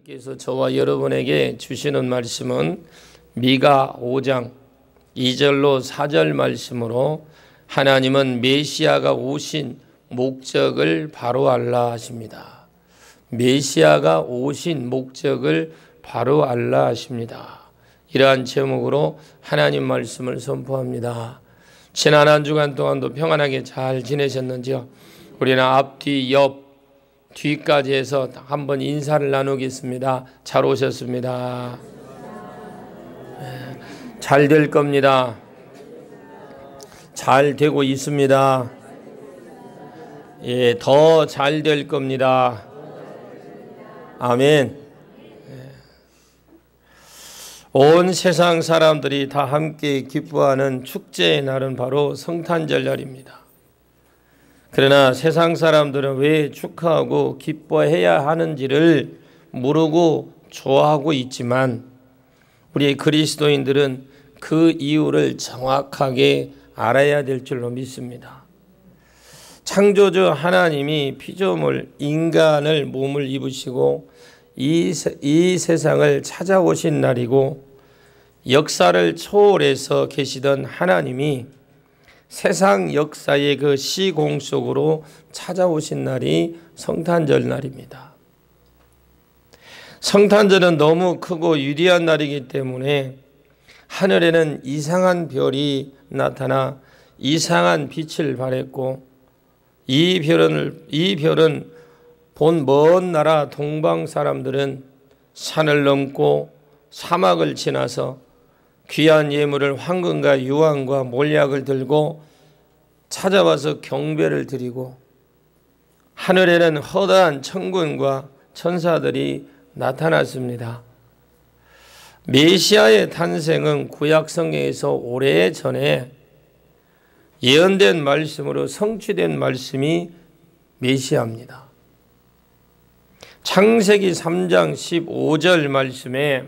하나님께서 저와 여러분에게 주시는 말씀은 미가 5장 2절로 4절 말씀으로 하나님은 메시아가 오신 목적을 바로 알라 하십니다. 메시아가 오신 목적을 바로 알라 하십니다. 이러한 제목으로 하나님 말씀을 선포합니다. 지난 한 주간 동안도 평안하게 잘 지내셨는지요? 우리는 앞뒤 옆 뒤까지 해서 한번 인사를 나누겠습니다. 잘 오셨습니다. 잘 될 겁니다. 잘 되고 있습니다. 예, 더 잘 될 겁니다. 아멘. 온 세상 사람들이 다 함께 기뻐하는 축제의 날은 바로 성탄절 날입니다. 그러나 세상 사람들은 왜 축하하고 기뻐해야 하는지를 모르고 좋아하고 있지만 우리 그리스도인들은 그 이유를 정확하게 알아야 될 줄로 믿습니다. 창조주 하나님이 피조물 인간을 몸을 입으시고 이 세상을 찾아오신 날이고 역사를 초월해서 계시던 하나님이 세상 역사의 그 시공 속으로 찾아오신 날이 성탄절 날입니다. 성탄절은 너무 크고 위대한 날이기 때문에 하늘에는 이상한 별이 나타나 이상한 빛을 발했고 이 별은 본 먼 나라 동방 사람들은 산을 넘고 사막을 지나서 귀한 예물을 황금과 유황과 몰약을 들고 찾아와서 경배를 드리고 하늘에는 허다한 천군과 천사들이 나타났습니다. 메시아의 탄생은 구약 성경에서 오래전에 예언된 말씀으로 성취된 말씀이 메시아입니다. 창세기 3장 15절 말씀에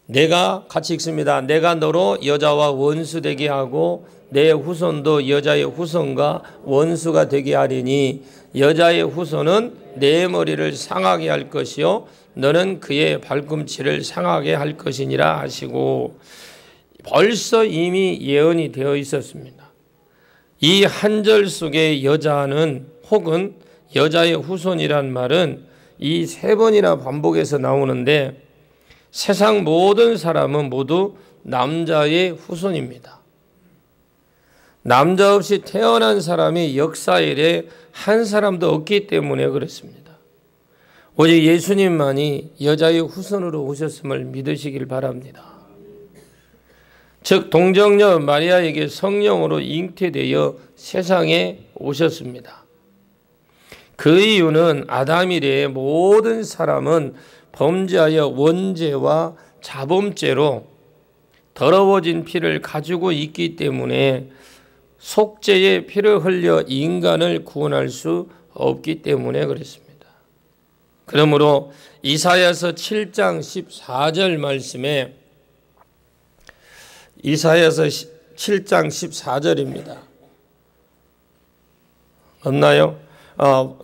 내가 같이 읽습니다. 내가 너로 여자와 원수되게 하고 내 후손도 여자의 후손과 원수가 되게 하리니 여자의 후손은 내 머리를 상하게 할 것이요 너는 그의 발꿈치를 상하게 할 것이니라 하시고 벌써 이미 예언이 되어 있었습니다. 이 한 절 속에 여자는 혹은 여자의 후손이란 말은 이 세 번이나 반복해서 나오는데 세상 모든 사람은 모두 남자의 후손입니다. 남자 없이 태어난 사람이 역사 이래 한 사람도 없기 때문에 그렇습니다. 오직 예수님만이 여자의 후손으로 오셨음을 믿으시길 바랍니다. 즉 동정녀 마리아에게 성령으로 잉태되어 세상에 오셨습니다. 그 이유는 아담 이래의 모든 사람은 범죄하여 원죄와 자범죄로 더러워진 피를 가지고 있기 때문에 속죄의 피를 흘려 인간을 구원할 수 없기 때문에 그렇습니다. 그러므로 이사야서 7장 14절 말씀에 이사야서 7장 14절입니다. 없나요?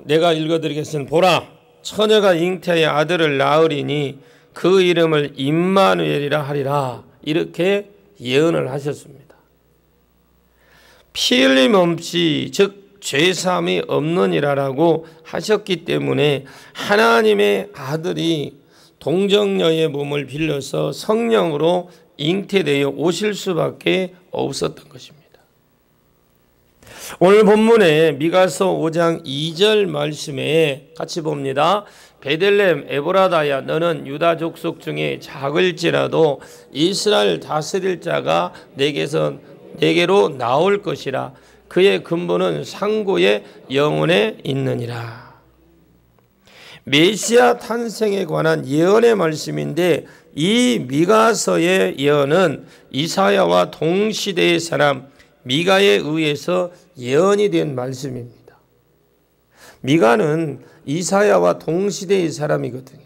내가 읽어드리겠습니다. 보라, 처녀가 잉태하여 아들을 낳으리니 그 이름을 임마누엘이라 하리라. 이렇게 예언을 하셨습니다. 피 흘림 없이 즉 죄사함이 없느니라라고 하셨기 때문에 하나님의 아들이 동정녀의 몸을 빌려서 성령으로 잉태되어 오실 수밖에 없었던 것입니다. 오늘 본문에 미가서 5장 2절 말씀에 같이 봅니다. 베들레헴 에브라다야 너는 유다 족속 중에 작을지라도 이스라엘 다스릴 자가 내게로 나올 것이라. 그의 근본은 상고의 영혼에 있느니라. 메시아 탄생에 관한 예언의 말씀인데 이 미가서의 예언은 이사야와 동시대의 사람 미가에 의해서 예언이 된 말씀입니다. 미가는 이사야와 동시대의 사람이거든요.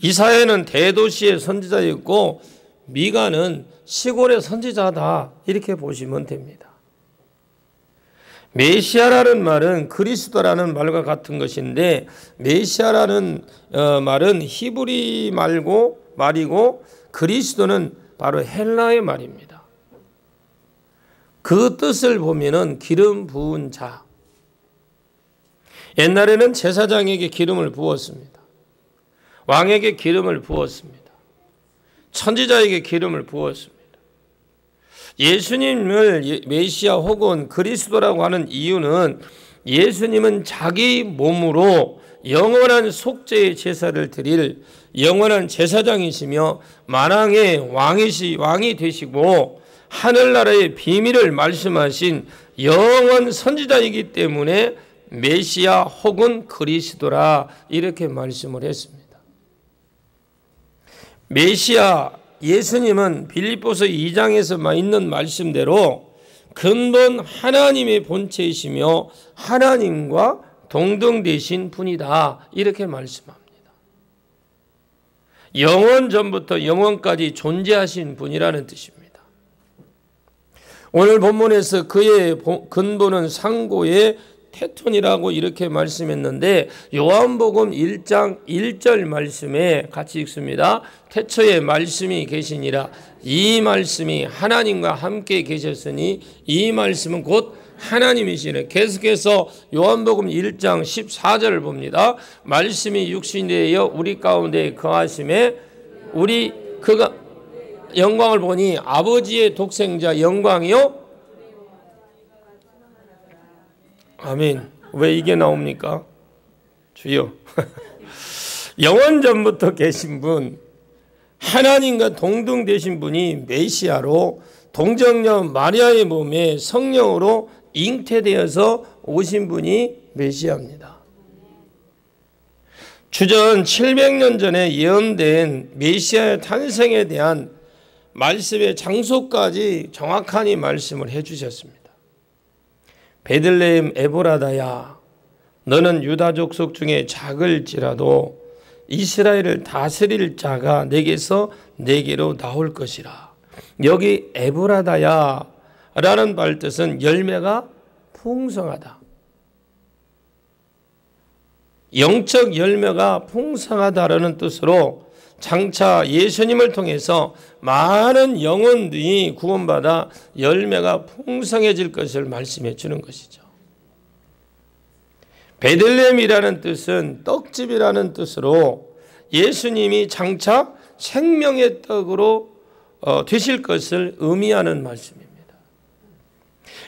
이사야는 대도시의 선지자였고 미가는 시골의 선지자다 이렇게 보시면 됩니다. 메시아라는 말은 그리스도라는 말과 같은 것인데, 메시아라는 말은 히브리 말이고 그리스도는 바로 헬라의 말입니다. 그 뜻을 보면은 기름 부은 자. 옛날에는 제사장에게 기름을 부었습니다. 왕에게 기름을 부었습니다. 선지자에게 기름을 부었습니다. 예수님을 메시아 혹은 그리스도라고 하는 이유는 예수님은 자기 몸으로 영원한 속죄의 제사를 드릴 영원한 제사장이시며 만왕의 왕이 되시고 하늘나라의 비밀을 말씀하신 영원 선지자이기 때문에 메시아 혹은 그리스도라 이렇게 말씀을 했습니다. 메시아 예수님은 빌립보서 2장에서 있는 말씀대로 근본 하나님의 본체이시며 하나님과 동등되신 분이다 이렇게 말씀합니다. 영원 전부터 영원까지 존재하신 분이라는 뜻입니다. 오늘 본문에서 그의 근본은 상고의 태톤이라고 이렇게 말씀했는데, 요한복음 1장 1절 말씀에 같이 읽습니다. 태초에 말씀이 계시니라. 이 말씀이 하나님과 함께 계셨으니 이 말씀은 곧 하나님이시네. 계속해서 요한복음 1장 14절을 봅니다. 말씀이 육신이 되어 우리 가운데 거하심에 우리 그가 영광을 보니 아버지의 독생자 영광이요. 아멘. 왜 이게 나옵니까? 주여. 영원 전부터 계신 분, 하나님과 동등되신 분이 메시아로 동정녀 마리아의 몸에 성령으로 잉태되어서 오신 분이 메시아입니다. 주전 700년 전에 예언된 메시아의 탄생에 대한 말씀의 장소까지 정확하니 말씀을 해주셨습니다. 베들레헴 에브라다야, 너는 유다 족속 중에 작을지라도 이스라엘을 다스릴 자가 내게서 내게로 나올 것이라. 여기 에브라다야 라는 말 뜻은 열매가 풍성하다. 영적 열매가 풍성하다라는 뜻으로 장차 예수님을 통해서 많은 영혼들이 구원받아 열매가 풍성해질 것을 말씀해 주는 것이죠. 베들레헴이라는 뜻은 떡집이라는 뜻으로 예수님이 장차 생명의 떡으로 되실 것을 의미하는 말씀입니다.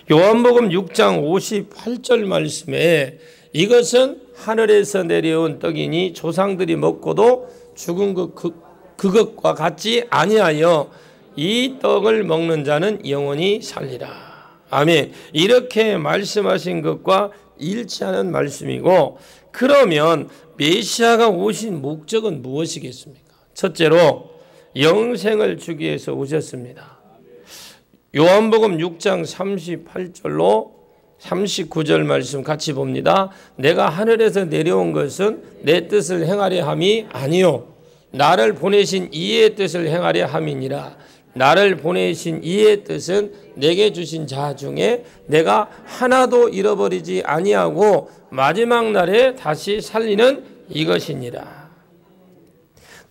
요한복음 6장 58절 말씀에 이것은 하늘에서 내려온 떡이니 조상들이 먹고도 죽은 그것과 같지 아니하여 이 떡을 먹는 자는 영원히 살리라. 아멘. 이렇게 말씀하신 것과 일치하는 말씀이고, 그러면 메시아가 오신 목적은 무엇이겠습니까? 첫째로 영생을 주기 위해서 오셨습니다. 요한복음 6장 38절로 39절 말씀 같이 봅니다. 내가 하늘에서 내려온 것은 내 뜻을 행하려 함이 아니요 나를 보내신 이의 뜻을 행하려 함이니라. 나를 보내신 이의 뜻은 내게 주신 자 중에 내가 하나도 잃어버리지 아니하고 마지막 날에 다시 살리는 이것이니라.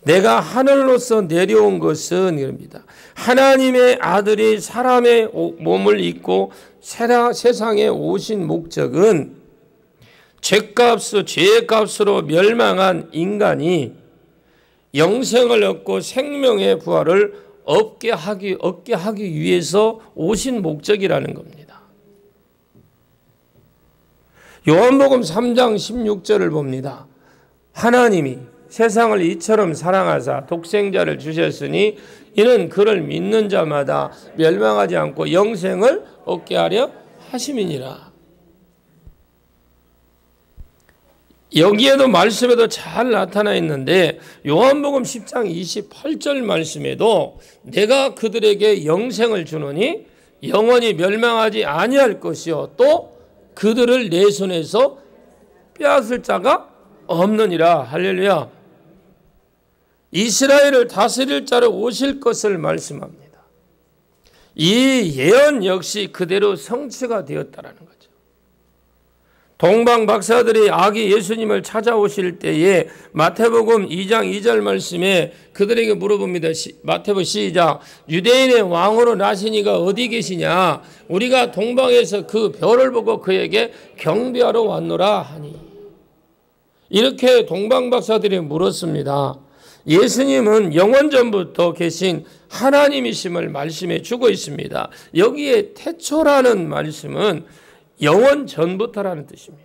내가 하늘로서 내려온 것은 이럽니다. 하나님의 아들이 사람의 몸을 입고 세상에 오신 목적은 죄의 값으로 멸망한 인간이 영생을 얻고 생명의 부활을 얻게 하기 위해서 오신 목적이라는 겁니다. 요한복음 3장 16절을 봅니다. 하나님이 세상을 이처럼 사랑하사 독생자를 주셨으니 이는 그를 믿는 자마다 멸망하지 않고 영생을 얻게 하려 하심이니라. 여기에도 말씀에도 잘 나타나 있는데 요한복음 10장 28절 말씀에도 내가 그들에게 영생을 주노니 영원히 멸망하지 아니할 것이요 또 그들을 내 손에서 빼앗을 자가 없느니라. 할렐루야. 이스라엘을 다스릴 자로 오실 것을 말씀합니다. 이 예언 역시 그대로 성취가 되었다라는 거죠. 동방 박사들이 아기 예수님을 찾아오실 때에 마태복음 2장 2절 말씀에 그들에게 물어봅니다. 마태복음 시작. 유대인의 왕으로 나시니가 어디 계시냐? 우리가 동방에서 그 별을 보고 그에게 경배하러 왔노라 하니. 이렇게 동방 박사들이 물었습니다. 예수님은 영원전부터 계신 하나님이심을 말씀해 주고 있습니다. 여기에 태초라는 말씀은 영원 전부터라는 뜻입니다.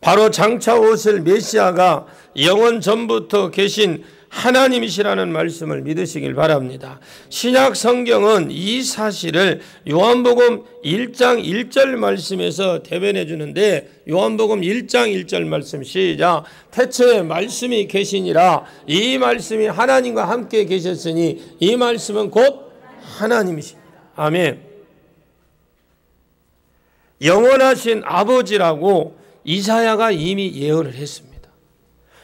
바로 장차 오실 메시아가 영원 전부터 계신 하나님이시라는 말씀을 믿으시길 바랍니다. 신약 성경은 이 사실을 요한복음 1장 1절 말씀에서 대변해 주는데, 요한복음 1장 1절 말씀 시작. 태초에 말씀이 계시니라. 이 말씀이 하나님과 함께 계셨으니 이 말씀은 곧 하나님이십니다. 아멘. 영원하신 아버지라고 이사야가 이미 예언을 했습니다.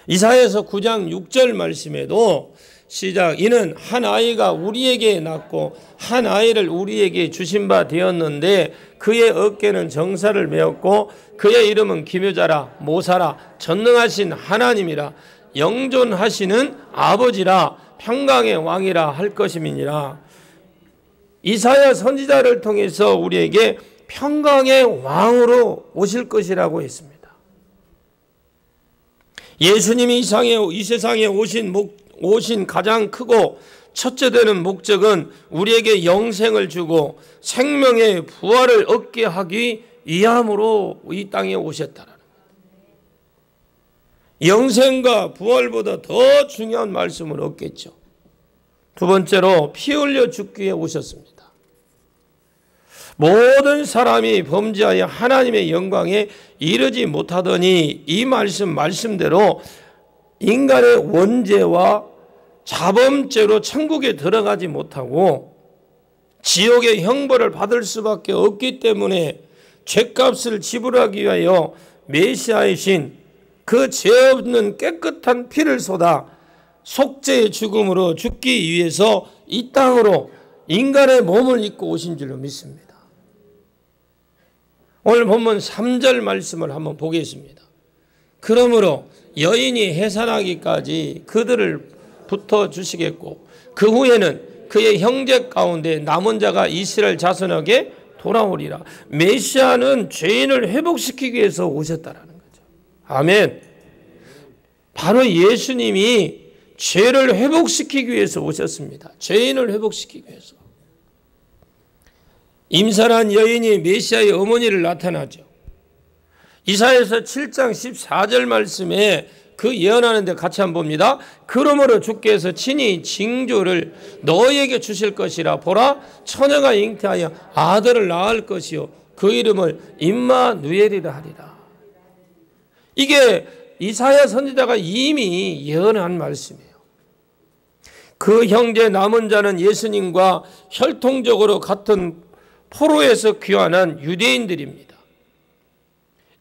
이사야서 9장 6절 말씀에도 시작. 이는 한 아이가 우리에게 낳고 한 아이를 우리에게 주신 바 되었는데 그의 어깨는 정사를 메었고 그의 이름은 기묘자라 모사라 전능하신 하나님이라 영존하시는 아버지라 평강의 왕이라 할 것임이니라. 이사야 선지자를 통해서 우리에게 평강의 왕으로 오실 것이라고 했습니다. 예수님이 이 세상에 오신 가장 크고 첫째 되는 목적은 우리에게 영생을 주고 생명의 부활을 얻게 하기 위함으로 이 땅에 오셨다라는 거예요. 영생과 부활보다 더 중요한 말씀을 얻겠죠. 두 번째로 피 흘려 죽기 위해 오셨습니다. 모든 사람이 범죄하여 하나님의 영광에 이르지 못하더니 이 말씀대로 인간의 원죄와 자범죄로 천국에 들어가지 못하고 지옥의 형벌을 받을 수밖에 없기 때문에 죄값을 지불하기 위하여 메시아이신 그 죄 없는 깨끗한 피를 쏟아 속죄의 죽음으로 죽기 위해서 이 땅으로 인간의 몸을 입고 오신 줄로 믿습니다. 오늘 본문 3절 말씀을 한번 보겠습니다. 그러므로 여인이 해산하기까지 그들을 붙어주시겠고 그 후에는 그의 형제 가운데 남은 자가 이스라엘 자손에게 돌아오리라. 메시아는 죄인을 회복시키기 위해서 오셨다라는 거죠. 아멘. 바로 예수님이 죄를 회복시키기 위해서 오셨습니다. 죄인을 회복시키기 위해서. 임산한 여인이 메시아의 어머니를 나타나죠. 이사야서 7장 14절 말씀에 그 예언하는데 같이 한번 봅니다. 그러므로 주께서 친히 징조를 너희에게 주실 것이라. 보라, 처녀가 잉태하여 아들을 낳을 것이요 그 이름을 임마누엘이라 하리라. 이게 이사야 선지자가 이미 예언한 말씀이에요. 그 형제 남은 자는 예수님과 혈통적으로 같은 포로에서 귀환한 유대인들입니다.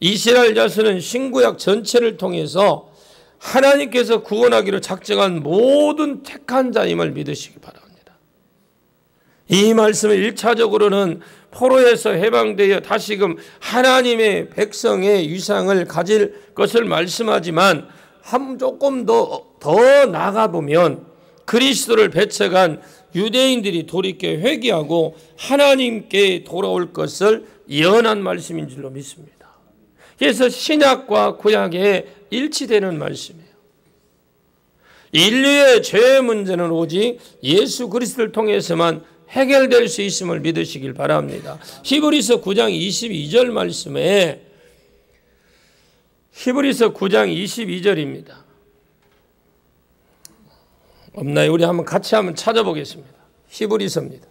이스라엘 자손은 신구약 전체를 통해서 하나님께서 구원하기로 작정한 모든 택한 자임을 믿으시기 바랍니다. 이 말씀을 1차적으로는 포로에서 해방되어 다시금 하나님의 백성의 위상을 가질 것을 말씀하지만 조금 더 나가보면 그리스도를 배척한 유대인들이 돌이켜 회개하고 하나님께 돌아올 것을 예언한 말씀인 줄로 믿습니다. 그래서 신약과 구약에 일치되는 말씀이에요. 인류의 죄의 문제는 오직 예수 그리스도를 통해서만 해결될 수 있음을 믿으시길 바랍니다. 히브리서 9장 22절 말씀에 히브리서 9장 22절입니다. 없나요? 우리 한번 같이 한번 찾아보겠습니다. 히브리서입니다.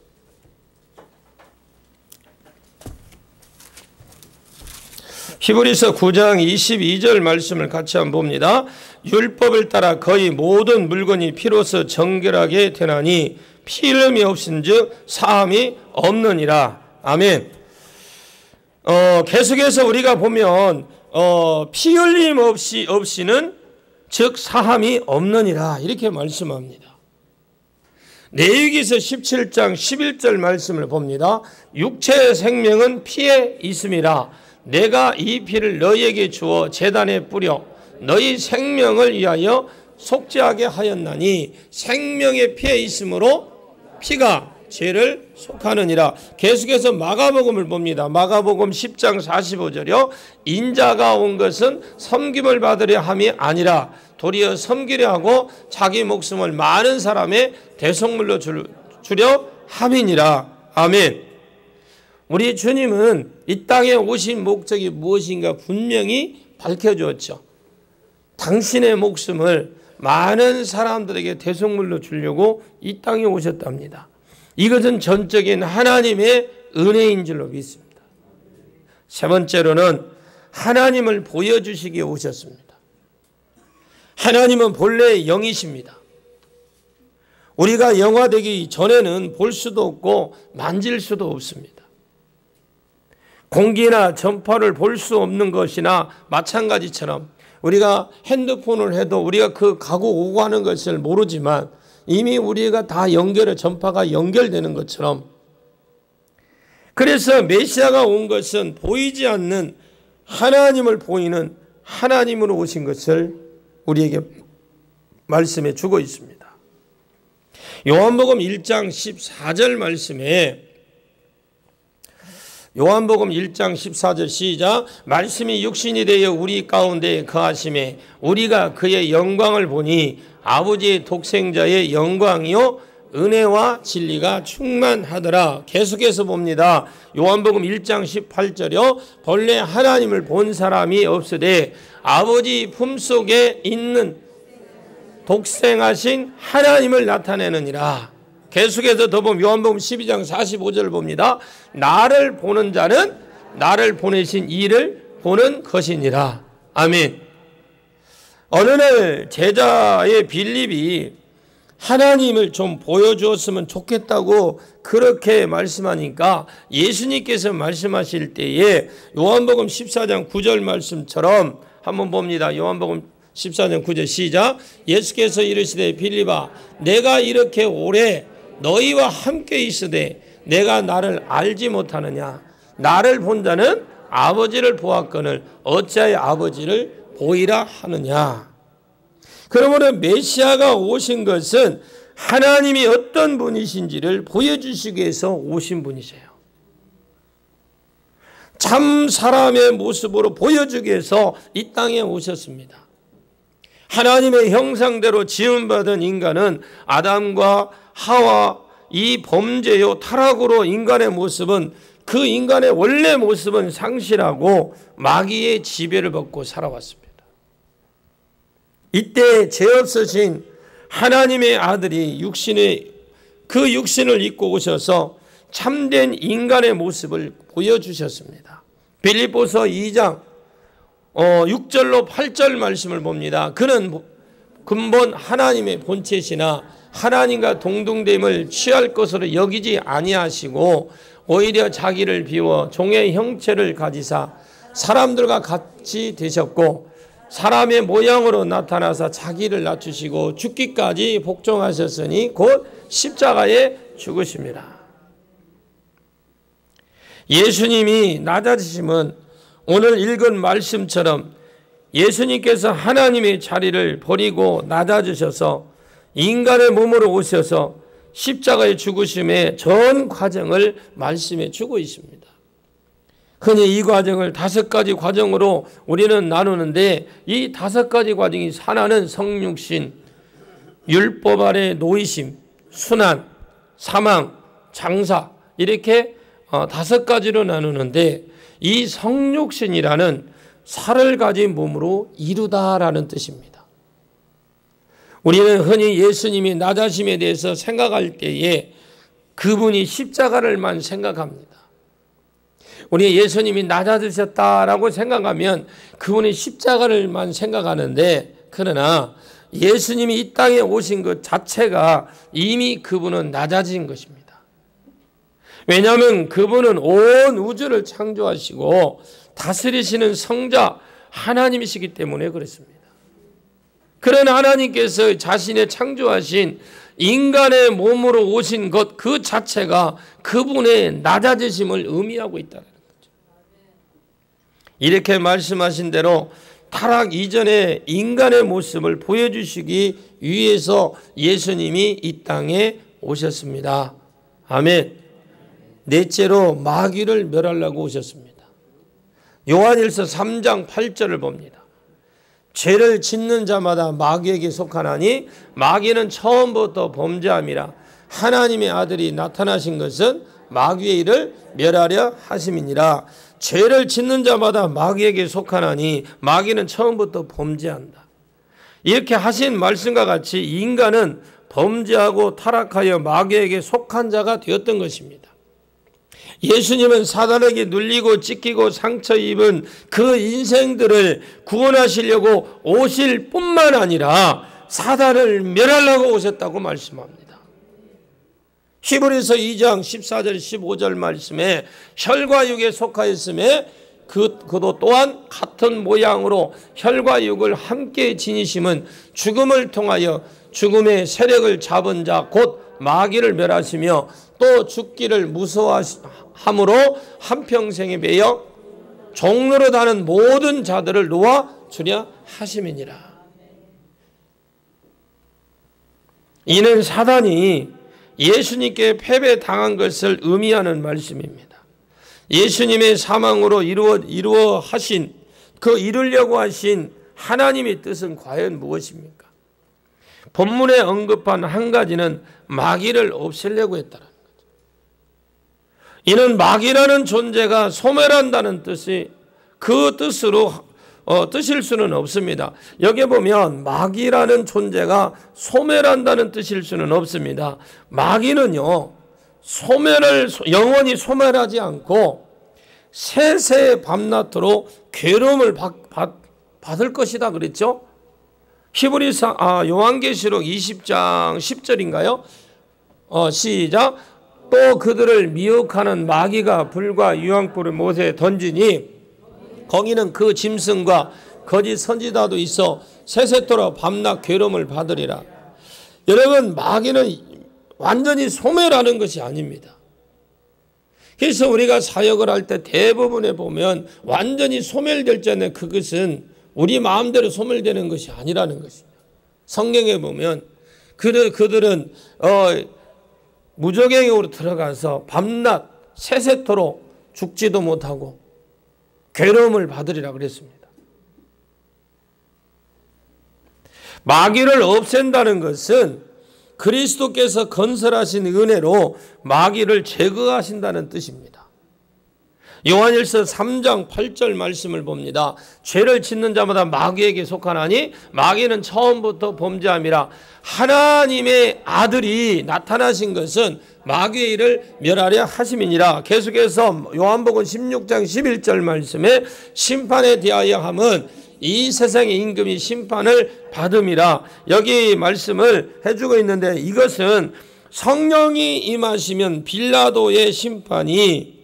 히브리서 9장 22절 말씀을 같이 한번 봅니다. 율법을 따라 거의 모든 물건이 피로서 정결하게 되나니 피 흘림이 없은즉 사함이 없느니라. 아멘. 계속해서 우리가 보면 피 흘림 없이는 즉 사함이 없느니라 이렇게 말씀합니다. 레위기서 17장 11절 말씀을 봅니다. 육체의 생명은 피에 있음이라 내가 이 피를 너희에게 주어 제단에 뿌려 너희 생명을 위하여 속죄하게 하였나니 생명의 피에 있으므로 피가 죄를 속하느니라. 계속해서 마가복음을 봅니다. 마가복음 10장 45절이요. 인자가 온 것은 섬김을 받으려 함이 아니라 도리어 섬기려 하고 자기 목숨을 많은 사람의 대속물로 주려 함이니라. 아멘. 우리 주님은 이 땅에 오신 목적이 무엇인가 분명히 밝혀주었죠. 당신의 목숨을 많은 사람들에게 대속물로 주려고 이 땅에 오셨답니다. 이것은 전적인 하나님의 은혜인 줄로 믿습니다. 세 번째로는 하나님을 보여주시기에 오셨습니다. 하나님은 본래 영이십니다. 우리가 영화되기 전에는 볼 수도 없고 만질 수도 없습니다. 공기나 전파를 볼 수 없는 것이나 마찬가지처럼 우리가 핸드폰을 해도 우리가 그 가고 오고 하는 것을 모르지만 이미 우리가 다 전파가 연결되는 것처럼, 그래서 메시아가 온 것은 보이지 않는 하나님을 보이는 하나님으로 오신 것을 우리에게 말씀해 주고 있습니다. 요한복음 1장 14절 말씀에, 요한복음 1장 14절 시작. 말씀이 육신이 되어 우리 가운데 거하심에 우리가 그의 영광을 보니 아버지의 독생자의 영광이요 은혜와 진리가 충만하더라. 계속해서 봅니다. 요한복음 1장 18절이요. 본래 하나님을 본 사람이 없으되 아버지 품속에 있는 독생하신 하나님을 나타내느니라. 계속해서 더 보면 요한복음 12장 45절을 봅니다. 나를 보는 자는 나를 보내신 이를 보는 것이니라. 아멘. 어느 날 제자의 빌립이 하나님을 좀 보여주었으면 좋겠다고 그렇게 말씀하니까 예수님께서 말씀하실 때에 요한복음 14장 9절 말씀처럼 한번 봅니다. 요한복음 14장 9절 시작. 예수께서 이르시되 빌립아 내가 이렇게 오래 너희와 함께 있으되 내가 나를 알지 못하느냐. 나를 본 자는 아버지를 보았거늘 어찌하여 아버지를 보이라 하느냐. 그러므로 메시아가 오신 것은 하나님이 어떤 분이신지를 보여주시기 위해서 오신 분이세요. 참 사람의 모습으로 보여주기 위해서 이 땅에 오셨습니다. 하나님의 형상대로 지음받은 인간은 아담과 하와 이 범죄요 타락으로 인간의 모습은 그 인간의 원래 모습은 상실하고 마귀의 지배를 받고 살아왔습니다. 이때 죄 없으신 하나님의 아들이 그 육신을 입고 오셔서 참된 인간의 모습을 보여주셨습니다. 빌립보서 2장 6절로 8절 말씀을 봅니다. 그는 근본 하나님의 본체시나 하나님과 동등됨을 취할 것으로 여기지 아니하시고 오히려 자기를 비워 종의 형체를 가지사 사람들과 같이 되셨고 사람의 모양으로 나타나서 자기를 낮추시고 죽기까지 복종하셨으니 곧 십자가에 죽으십니다. 예수님이 낮아지심은 오늘 읽은 말씀처럼 예수님께서 하나님의 자리를 버리고 낮아지셔서 인간의 몸으로 오셔서 십자가에 죽으심의 전 과정을 말씀해 주고 있습니다. 흔히 이 과정을 5가지 과정으로 우리는 나누는데 이 5가지 과정이 하나는 성육신, 율법 아래 노이심, 순환, 사망, 장사 이렇게 5가지로 나누는데 이 성육신이라는 살을 가진 몸으로 이루다라는 뜻입니다. 우리는 흔히 예수님이 낮아심에 대해서 생각할 때에 그분이 십자가를만 생각합니다. 우리 예수님이 낮아지셨다라고 생각하면 그분이 십자가를만 생각하는데, 그러나 예수님이 이 땅에 오신 것 자체가 이미 그분은 낮아진 것입니다. 왜냐하면 그분은 온 우주를 창조하시고 다스리시는 성자 하나님이시기 때문에 그렇습니다. 그런 하나님께서 자신의 창조하신 인간의 몸으로 오신 것 그 자체가 그분의 낮아지심을 의미하고 있다는 거죠. 이렇게 말씀하신 대로 타락 이전의 인간의 모습을 보여주시기 위해서 예수님이 이 땅에 오셨습니다. 아멘. 넷째로 마귀를 멸하려고 오셨습니다. 요한일서 3장 8절을 봅니다. 죄를 짓는 자마다 마귀에게 속하나니 마귀는 처음부터 범죄함이라. 하나님의 아들이 나타나신 것은 마귀의 일을 멸하려 하심이니라. 죄를 짓는 자마다 마귀에게 속하나니 마귀는 처음부터 범죄한다. 이렇게 하신 말씀과 같이 인간은 범죄하고 타락하여 마귀에게 속한 자가 되었던 것입니다. 예수님은 사단에게 눌리고 찢기고 상처 입은 그 인생들을 구원하시려고 오실 뿐만 아니라 사단을 멸하려고 오셨다고 말씀합니다. 히브리서 2장 14절 15절 말씀에 혈과 육에 속하였음에 그도 또한 같은 모양으로 혈과 육을 함께 지니심은 죽음을 통하여 죽음의 세력을 잡은 자 곧 마귀를 멸하시며 또 죽기를 무서워함으로 한평생에 매여 종로로 다는 모든 자들을 놓아주려 하심이니라. 이는 사단이 예수님께 패배당한 것을 의미하는 말씀입니다. 예수님의 사망으로 이루려고 하신 하나님의 뜻은 과연 무엇입니까? 본문에 언급한 한 가지는 마귀를 없애려고 했다는 거죠. 이는 마귀라는 존재가 소멸한다는 뜻이 그 뜻으로 뜻일 수는 없습니다. 여기 보면 마귀라는 존재가 소멸한다는 뜻일 수는 없습니다. 마귀는요, 영원히 소멸하지 않고 세세의 밤낮으로 괴로움을 받을 것이다 그랬죠? 요한계시록 20장 10절인가요? 시작. 또 그들을 미혹하는 마귀가 불과 유황불을 못에 던지니 거기는 그 짐승과 거짓 선지자도 있어 세세토록 밤낮 괴로움을 받으리라. 여러분, 마귀는 완전히 소멸하는 것이 아닙니다. 그래서 우리가 사역을 할 때 대부분에 보면 완전히 소멸될 전에 그것은 우리 마음대로 소멸되는 것이 아니라는 것입니다. 성경에 보면 그들은 무저갱으로 들어가서 밤낮 세세토록 죽지도 못하고 괴로움을 받으리라 그랬습니다. 마귀를 없앤다는 것은 그리스도께서 건설하신 은혜로 마귀를 제거하신다는 뜻입니다. 요한일서 3장 8절 말씀을 봅니다. 죄를 짓는 자마다 마귀에게 속하나니 마귀는 처음부터 범죄함이라. 하나님의 아들이 나타나신 것은 마귀의 일을 멸하려 하심이니라. 계속해서 요한복음 16장 11절 말씀에 심판에 대하여 함은 이 세상의 임금이 심판을 받음이라. 여기 말씀을 해주고 있는데 이것은 성령이 임하시면 빌라도의 심판이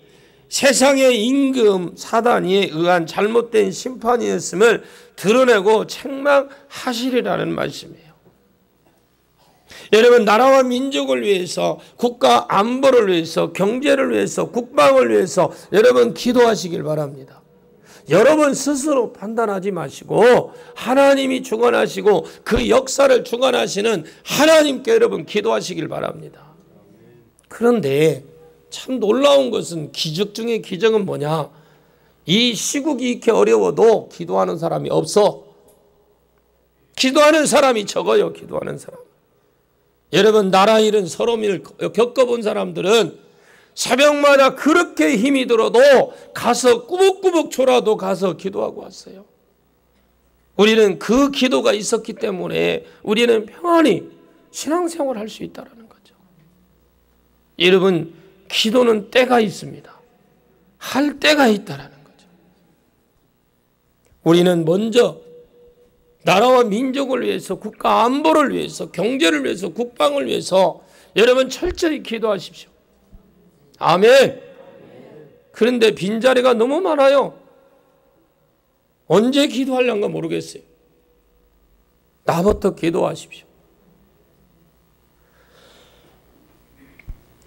세상의 임금 사단에 의한 잘못된 심판이었음을 드러내고 책망하시리라는 말씀이에요. 여러분, 나라와 민족을 위해서, 국가 안보를 위해서, 경제를 위해서, 국방을 위해서 여러분 기도하시길 바랍니다. 여러분 스스로 판단하지 마시고 하나님이 주관하시고 그 역사를 주관하시는 하나님께 여러분 기도하시길 바랍니다. 그런데 참 놀라운 것은 기적 중에 기적은 뭐냐? 이 시국이 이렇게 어려워도 기도하는 사람이 없어. 기도하는 사람이 적어요. 기도하는 사람. 여러분, 나라 일은 서러움 일을 겪어본 사람들은 새벽마다 그렇게 힘이 들어도 가서 꾸벅꾸벅 졸아도 가서 기도하고 왔어요. 우리는 그 기도가 있었기 때문에 우리는 평안히 신앙생활을 할 수 있다는 거죠. 여러분, 기도는 때가 있습니다. 할 때가 있다는 거죠. 우리는 먼저 나라와 민족을 위해서, 국가 안보를 위해서, 경제를 위해서, 국방을 위해서 여러분 철저히 기도하십시오. 아멘. 그런데 빈자리가 너무 많아요. 언제 기도하려는가 모르겠어요. 나부터 기도하십시오.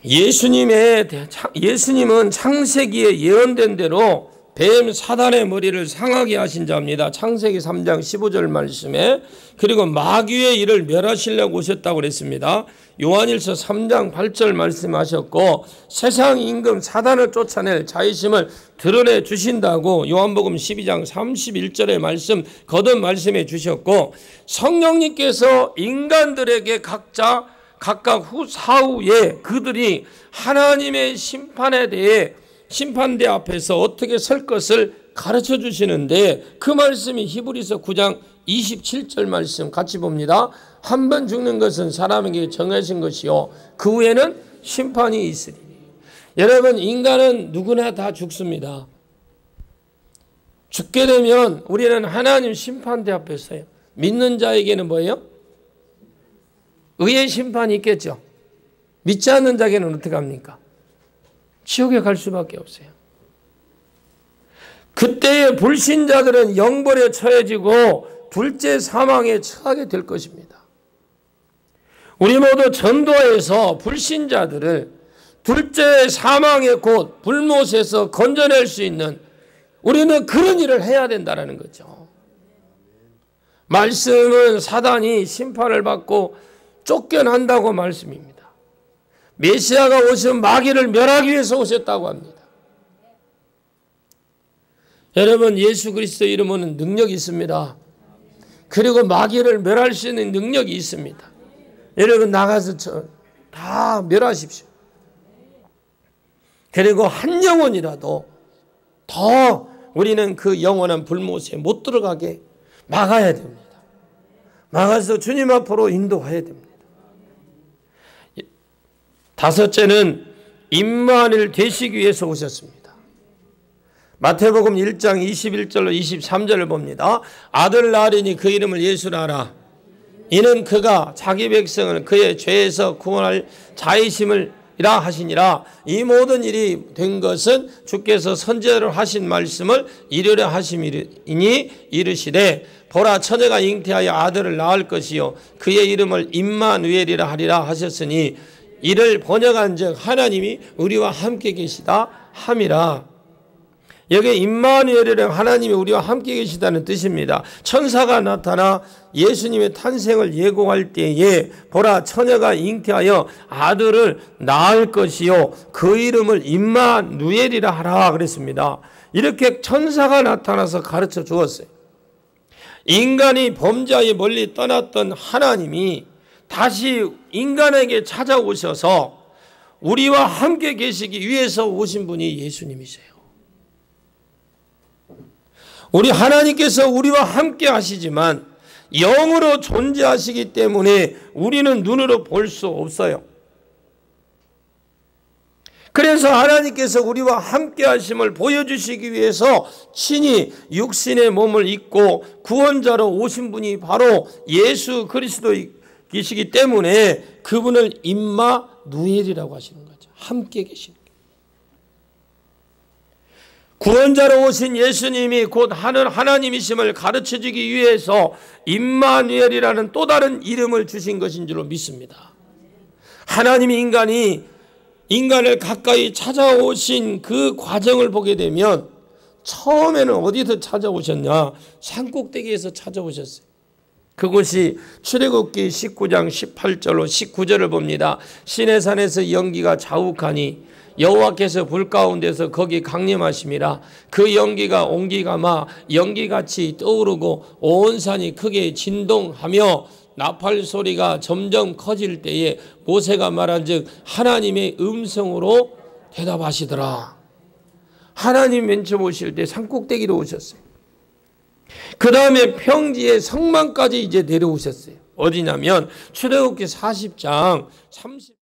예수님은 창세기에 예언된 대로 뱀 사단의 머리를 상하게 하신 자입니다. 창세기 3장 15절 말씀에. 그리고 마귀의 일을 멸하시려고 오셨다고 그랬습니다. 요한일서 3장 8절 말씀하셨고, 세상 임금 사단을 쫓아낼 자의심을 드러내 주신다고 요한복음 12장 31절의 말씀 거듭 말씀해 주셨고, 성령님께서 인간들에게 각각 사후에 그들이 하나님의 심판에 대해 심판대 앞에서 어떻게 설 것을 가르쳐 주시는데, 그 말씀이 히브리서 9장 27절 말씀 같이 봅니다. 한 번 죽는 것은 사람에게 정하신 것이요 그 후에는 심판이 있으리니. 여러분, 인간은 누구나 다 죽습니다. 죽게 되면 우리는 하나님 심판대 앞에 서요. 믿는 자에게는 뭐예요? 의의 심판이 있겠죠. 믿지 않는 자에게는 어떻게 합니까? 지옥에 갈 수밖에 없어요. 그때의 불신자들은 영벌에 처해지고 둘째 사망에 처하게 될 것입니다. 우리 모두 전도에서 불신자들을 둘째 사망의 곳 불못에서 건져낼 수 있는, 우리는 그런 일을 해야 된다는 거죠. 말씀은 사단이 심판을 받고 쫓겨난다고 말씀입니다. 메시아가 오신 마귀를 멸하기 위해서 오셨다고 합니다. 여러분, 예수 그리스도 이름은 능력이 있습니다. 그리고 마귀를 멸할 수 있는 능력이 있습니다. 여러분, 나가서 다 멸하십시오. 그리고 한 영혼이라도 더 우리는 그 영원한 불못에 못 들어가게 막아야 됩니다. 막아서 주님 앞으로 인도해야 됩니다. 다섯째는 임마누엘 되시기 위해서 오셨습니다. 마태복음 1장 21절로 23절을 봅니다. 아들 낳으리니 그 이름을 예수라 하라. 이는 그가 자기 백성을 그의 죄에서 구원할 자이심을 이라 하시니라. 이 모든 일이 된 것은 주께서 선지자로 하신 말씀을 이루려 하심이니 이르시되, 보라, 처녀가 잉태하여 아들을 낳을 것이요 그의 이름을 임마누엘이라 하리라 하셨으니, 이를 번역한즉 하나님이 우리와 함께 계시다 함이라. 여기 임마누엘이란 하나님이 우리와 함께 계시다는 뜻입니다. 천사가 나타나 예수님의 탄생을 예고할 때에 보라, 처녀가 잉태하여 아들을 낳을 것이요 그 이름을 임마누엘이라 하라 그랬습니다. 이렇게 천사가 나타나서 가르쳐 주었어요. 인간이 범죄에 멀리 떠났던 하나님이 다시 인간에게 찾아오셔서 우리와 함께 계시기 위해서 오신 분이 예수님이세요. 우리 하나님께서 우리와 함께 하시지만 영으로 존재하시기 때문에 우리는 눈으로 볼 수 없어요. 그래서 하나님께서 우리와 함께 하심을 보여주시기 위해서 친히 육신의 몸을 입고 구원자로 오신 분이 바로 예수 그리스도이시기 때문에 그분을 임마누엘이라고 하시는 거죠. 함께 계시는 거예요. 구원자로 오신 예수님이 곧 하나님이심을 가르쳐주기 위해서 임마누엘이라는 또 다른 이름을 주신 것인 줄로 믿습니다. 하나님이 인간을 가까이 찾아오신 그 과정을 보게 되면 처음에는 어디서 찾아오셨냐? 산꼭대기에서 찾아오셨어요. 그곳이 출애굽기 19장 18절로 19절을 봅니다. 시내산에서 연기가 자욱하니 여호와께서 불 가운데서 거기 강림하심이라. 그 연기가 옹기가마 연기같이 떠오르고 온 산이 크게 진동하며 나팔 소리가 점점 커질 때에 모세가 말한즉 하나님의 음성으로 대답하시더라. 하나님 맨 처음 오실 때 산꼭대기로 오셨어요. 그 다음에 평지의 성막까지 이제 내려오셨어요. 어디냐면 출애굽기 40장 30